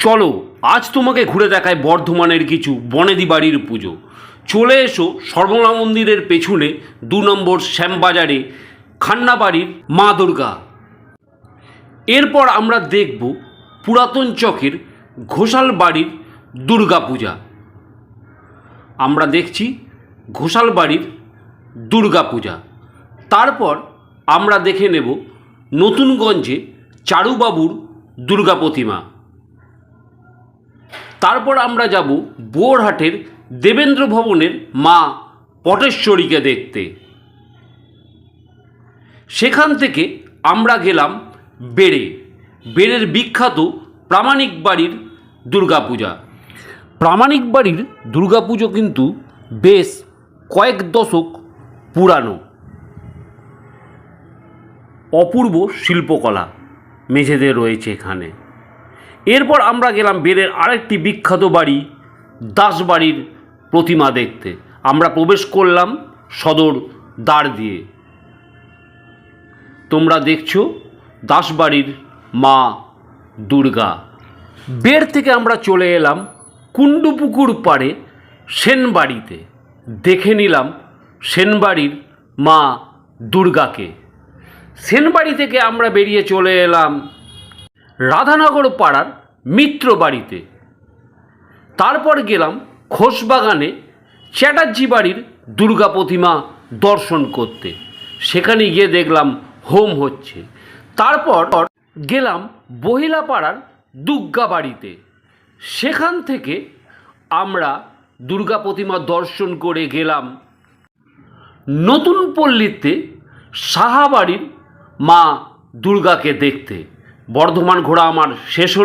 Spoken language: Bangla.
চলো আজ তোমাকে ঘুরে দেখায় বর্ধমানের কিছু বনেদি বাড়ির পুজো। চলে এসো সর্বমঙ্গলা মন্দিরের পেছনে 2 নম্বর শ্যামবাজারে খান্না বাড়ির মা দুর্গা। এরপর আমরা দেখব পুরাতন চকের ঘোষাল বাড়ির দুর্গা পূজা। আমরা দেখছি ঘোষাল বাড়ির দুর্গা পূজা। তারপর আমরা দেখে নেব নতুনগঞ্জে চারুবাবুর দুর্গা প্রতিমা। তারপর আমরা যাব বোরহাটের দেবেন্দ্র ভবনের মা পটেশ্বরীকে দেখতে। সেখান থেকে আমরা গেলাম বেড়ের বিখ্যাত প্রামাণিক বাড়ির দুর্গাপূজা। প্রামাণিক বাড়ির দুর্গাপুজো কিন্তু বেশ কয়েক দশক পুরানো। অপূর্ব শিল্পকলা মেঝেদের রয়েছে এখানে। এরপর আমরা গেলাম বেড়ের আরেকটি বিখ্যাত বাড়ি দাসবাড়ির প্রতিমা দেখতে। আমরা প্রবেশ করলাম সদর দ্বার দিয়ে। তোমরা দেখছো দাসবাড়ির মা দুর্গা। বেড় থেকে আমরা চলে এলাম কুণ্ডুপুকুর পাড়ে সেনবাড়িতে। দেখে নিলাম সেনবাড়ির মা দুর্গাকে। সেনবাড়ি থেকে আমরা বেরিয়ে চলে এলাম রাধানগর পাড়ার মিত্র বাড়িতে। তারপর গেলাম খোসবাগানে চ্যাটার্জি বাড়ির দুর্গা প্রতিমা দর্শন করতে। সেখানে গিয়ে দেখলাম হোম হচ্ছে। তারপর গেলাম বহিলা পাড়ার দুর্গা বাড়িতে। সেখান থেকে আমরা দুর্গা প্রতিমা দর্শন করে গেলাম নতুন পল্লীতে সাহাবাড়ির মা দুর্গাকে দেখতে। বর্ধমান ঘোরা আমার শেষ হল।